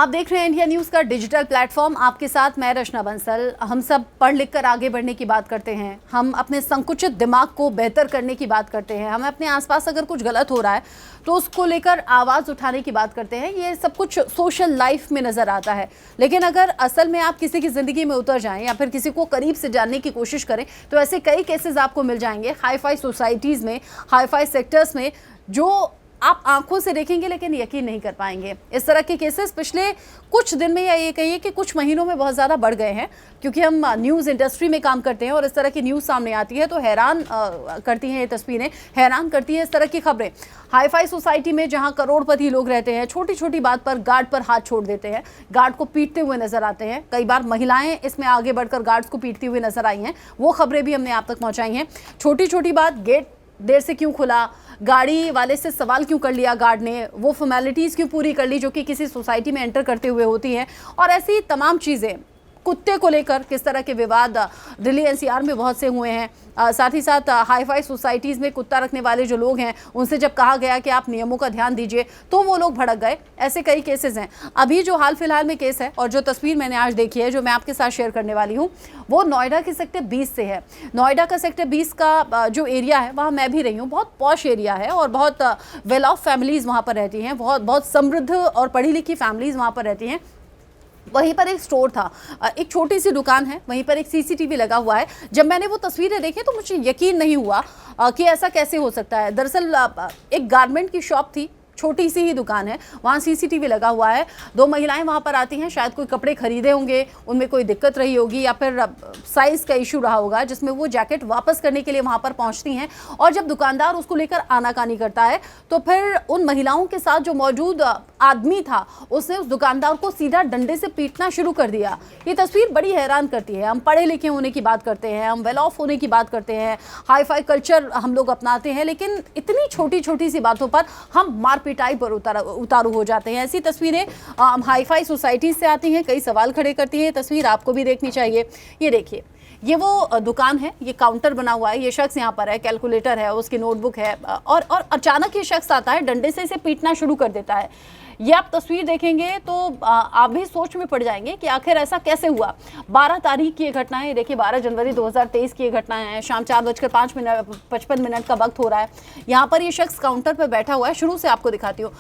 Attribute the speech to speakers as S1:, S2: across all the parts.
S1: आप देख रहे हैं इंडिया न्यूज़ का डिजिटल प्लेटफॉर्म। आपके साथ मैं रचना बंसल। हम सब पढ़ लिख कर आगे बढ़ने की बात करते हैं, हम अपने संकुचित दिमाग को बेहतर करने की बात करते हैं, हमें अपने आसपास अगर कुछ गलत हो रहा है तो उसको लेकर आवाज़ उठाने की बात करते हैं। ये सब कुछ सोशल लाइफ में नज़र आता है, लेकिन अगर असल में आप किसी की ज़िंदगी में उतर जाएं या फिर किसी को करीब से जानने की कोशिश करें तो ऐसे कई केसेस आपको मिल जाएंगे हाई फाई सोसाइटीज़ में, हाई फाई सेक्टर्स में, जो आप आंखों से देखेंगे लेकिन यकीन नहीं कर पाएंगे। इस तरह के केसेस पिछले कुछ दिन में या ये कहिए कि कुछ महीनों में बहुत ज़्यादा बढ़ गए हैं, क्योंकि हम न्यूज़ इंडस्ट्री में काम करते हैं और इस तरह की न्यूज़ सामने आती है तो हैरान करती हैं ये तस्वीरें, हैरान करती हैं इस तरह की खबरें। हाई फाई सोसाइटी में जहां करोड़पति लोग रहते हैं, छोटी छोटी बात पर गार्ड पर हाथ छोड़ देते हैं, गार्ड को पीटते हुए नजर आते हैं। कई बार महिलाएं इसमें आगे बढ़कर गार्ड्स को पीटती हुई नजर आई हैं, वो खबरें भी हमने आप तक पहुंचाई हैं। छोटी छोटी बात, गेट देर से क्यों खुला, गाड़ी वाले से सवाल क्यों कर लिया गार्ड ने, वो फॉर्मेलिटीज़ क्यों पूरी कर ली जो कि किसी सोसाइटी में एंटर करते हुए होती हैं, और ऐसी तमाम चीज़ें। कुत्ते को लेकर किस तरह के विवाद दिल्ली एनसीआर में बहुत से हुए हैं। साथ ही साथ हाई फाई सोसाइटीज़ में कुत्ता रखने वाले जो लोग हैं उनसे जब कहा गया कि आप नियमों का ध्यान दीजिए तो वो लोग भड़क गए। ऐसे कई केसेस हैं। अभी जो हाल फिलहाल में केस है और जो तस्वीर मैंने आज देखी है जो मैं आपके साथ शेयर करने वाली हूँ वो नोएडा के सेक्टर 20 से है। नोएडा का सेक्टर 20 का जो एरिया है वहाँ मैं भी रही हूँ। बहुत पॉश एरिया है और बहुत वेल ऑफ फैमिलीज़ वहाँ पर रहती हैं, बहुत समृद्ध और पढ़ी लिखी फैमिलीज़ वहाँ पर रहती हैं। वहीं पर एक स्टोर था, एक छोटी सी दुकान है, वहीं पर एक सीसीटीवी लगा हुआ है। जब मैंने वो तस्वीरें देखी तो मुझे यकीन नहीं हुआ कि ऐसा कैसे हो सकता है। दरअसल एक गारमेंट की शॉप थी, छोटी सी ही दुकान है, वहाँ सीसीटीवी लगा हुआ है। दो महिलाएं वहाँ पर आती हैं, शायद कोई कपड़े खरीदे होंगे, उनमें कोई दिक्कत रही होगी या फिर साइज़ का इशू रहा होगा, जिसमें वो जैकेट वापस करने के लिए वहाँ पर पहुँचती हैं। और जब दुकानदार उसको लेकर आनाकानी करता है तो फिर उन महिलाओं के साथ जो मौजूद आदमी था उसने उस दुकानदार को सीधा डंडे से पीटना शुरू कर दिया। ये तस्वीर बड़ी हैरान करती है। हम पढ़े लिखे होने की बात करते हैं, हम वेल ऑफ होने की बात करते हैं, हाई फाई कल्चर हम लोग अपनाते हैं, लेकिन इतनी छोटी छोटी सी बातों पर हम मारपीटाई पर उतारू हो जाते हैं। ऐसी तस्वीरें हाई फाई सोसाइटीज से आती हैं, कई सवाल खड़े करती हैं। तस्वीर आपको भी देखनी चाहिए। ये देखिए, ये वो दुकान है, ये काउंटर बना हुआ है, ये शख्स यहाँ पर है, कैलकुलेटर है, उसकी नोटबुक है, और अचानक ये शख्स आता है, डंडे से इसे पीटना शुरू कर देता है। ये आप तस्वीर देखेंगे तो आप भी सोच में पड़ जाएंगे कि आखिर ऐसा कैसे हुआ। 12 तारीख की ये घटना है। देखिए 12 जनवरी 2023 की ये घटना है। शाम 4:55 का वक्त हो रहा है। यहाँ पर ये शख्स काउंटर पर बैठा हुआ है। शुरू से आपको दिखाती हूँ,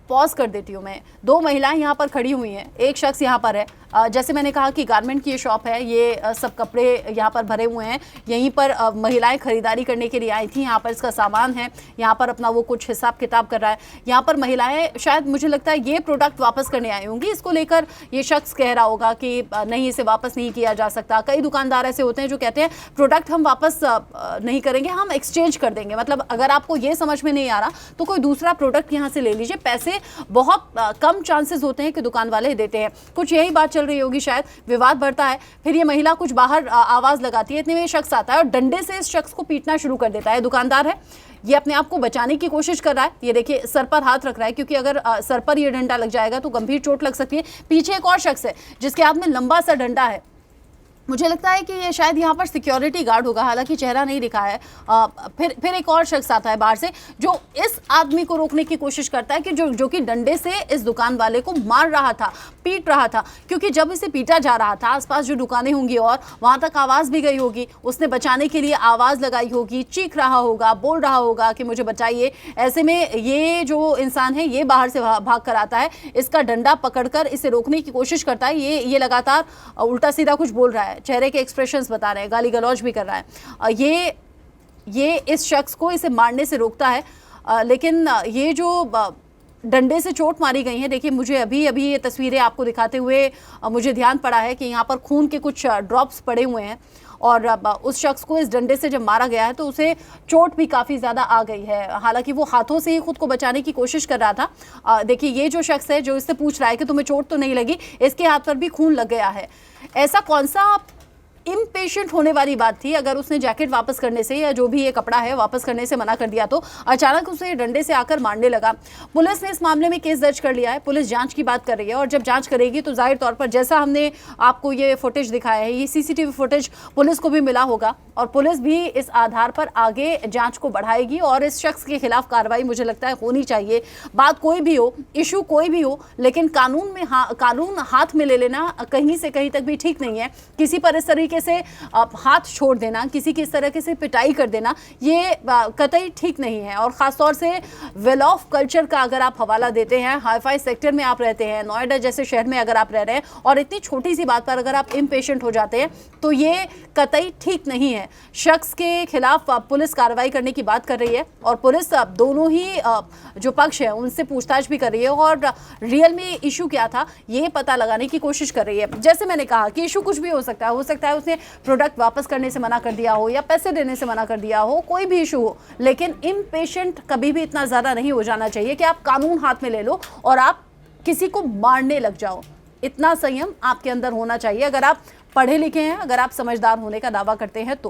S1: पॉज कर देती हूँ मैं। दो महिलाएं यहाँ पर खड़ी हुई हैं, एक शख्स यहाँ पर है। जैसे मैंने कहा कि गारमेंट की ये शॉप है, ये सब कपड़े यहाँ पर भरे हुए हैं। यहीं पर महिलाएं खरीदारी करने के लिए आई थी। यहाँ पर इसका सामान है, यहाँ पर अपना वो कुछ हिसाब किताब कर रहा है। यहाँ पर महिलाएं शायद मुझे लगता है ये प्रोडक्ट वापस करने आई होंगी। इसको लेकर ये शख्स कह रहा होगा कि नहीं, इसे वापस नहीं किया जा सकता। कई दुकानदार ऐसे होते हैं जो कहते हैं प्रोडक्ट हम वापस नहीं करेंगे, हम एक्सचेंज कर देंगे। मतलब अगर आपको ये समझ में नहीं आ रहा तो कोई दूसरा प्रोडक्ट यहाँ से ले लीजिए। पैसे बहुत कम चांसेस होते हैं कि दुकान वाले देते हैं। कुछ यही बात चल रही होगी शायद। विवाद बढ़ता है, फिर ये महिला कुछ बाहर आवाज लगाती है, इतने में ये शख्स आता है और डंडे से इस शख्स को पीटना शुरू कर देता है। दुकानदार है, ये अपने आप को बचाने की कोशिश कर रहा है। ये देखिए सर पर हाथ रख रहा है, क्योंकि अगर सर पर ये डंडा लग जाएगा तो गंभीर चोट लग सकती है। पीछे एक और शख्स है जिसके हाथ में लंबा सा डंडा है। मुझे लगता है कि ये शायद यहाँ पर सिक्योरिटी गार्ड होगा, हालांकि चेहरा नहीं दिखा है। फिर एक और शख्स आता है बाहर से जो इस आदमी को रोकने की कोशिश करता है कि जो कि डंडे से इस दुकान वाले को मार रहा था, पीट रहा था। क्योंकि जब इसे पीटा जा रहा था आसपास जो दुकानें होंगी और वहाँ तक आवाज़ भी गई होगी, उसने बचाने के लिए आवाज़ लगाई होगी, चीख रहा होगा, बोल रहा होगा कि मुझे बचाइए। ऐसे में ये जो इंसान है ये बाहर से भाग कर आता है, इसका डंडा पकड़कर इसे रोकने की कोशिश करता है। ये लगातार उल्टा सीधा कुछ बोल रहा है, चेहरे के एक्सप्रेशंस बता रहे हैं, गाली गलौज भी कर रहा है। ये इस शख्स को इसे मारने से रोकता है, लेकिन ये जो डंडे से चोट मारी गई है, देखिए मुझे अभी ये तस्वीरें आपको दिखाते हुए मुझे ध्यान पड़ा है कि यहाँ पर खून के कुछ ड्रॉप्स पड़े हुए हैं और उस शख्स को इस डंडे से जब मारा गया है तो उसे चोट भी काफ़ी ज़्यादा आ गई है। हालांकि वो हाथों से ही खुद को बचाने की कोशिश कर रहा था। देखिए ये जो शख्स है जो इससे पूछ रहा है कि तुम्हें चोट तो नहीं लगी, इसके हाथ पर भी खून लग गया है। ऐसा कौन सा इम्पेशेंट होने वाली बात थी। अगर उसने जैकेट वापस करने से या जो भी ये कपड़ा है वापस करने से मना कर दिया तो अचानक उसे डंडे से आकर मारने लगा। पुलिस ने इस मामले में केस दर्ज कर लिया है, पुलिस जांच की बात कर रही है और जब जांच करेगी तो जाहिर तौर पर जैसा हमने आपको ये फुटेज दिखाया है, ये सीसीटीवी फुटेज पुलिस को भी मिला होगा और पुलिस भी इस आधार पर आगे जांच को बढ़ाएगी और इस शख्स के खिलाफ कार्रवाई मुझे लगता है होनी चाहिए। बात कोई भी हो, इशू कोई भी हो, लेकिन कानून में कानून हाथ में ले लेना कहीं से कहीं तक भी ठीक नहीं है। किसी पर इस तरीके से हाथ छोड़ देना, किसी की इस तरह से पिटाई कर देना, ये कतई ठीक नहीं है। और ख़ासतौर से वेल ऑफ कल्चर का अगर आप हवाला देते हैं, हाईफाई सेक्टर में आप रहते हैं, नोएडा जैसे शहर में अगर आप रह रहे हैं और इतनी छोटी सी बात पर अगर आप इम्पेशेंट हो जाते हैं तो ये कतई ठीक नहीं है। शख्स के खिलाफ पुलिस कार्रवाई करने की बात कर रही है और पुलिस दोनों ही जो पक्ष है उनसे पूछताछ भी कर रही है और रियल में इशू क्या था ये पता लगाने की कोशिश कर रही है। जैसे मैंने कहा कि इशू कुछ भी हो सकता है उसने प्रोडक्ट वापस करने से मना कर दिया हो या पैसे देने से मना कर दिया हो, कोई भी इशू हो, लेकिन इम्पेशेंट कभी भी इतना ज़्यादा नहीं हो जाना चाहिए कि आप कानून हाथ में ले लो और आप किसी को मारने लग जाओ। इतना संयम आपके अंदर होना चाहिए अगर आप पढ़े लिखे हैं, अगर आप समझदार होने का दावा करते हैं तो।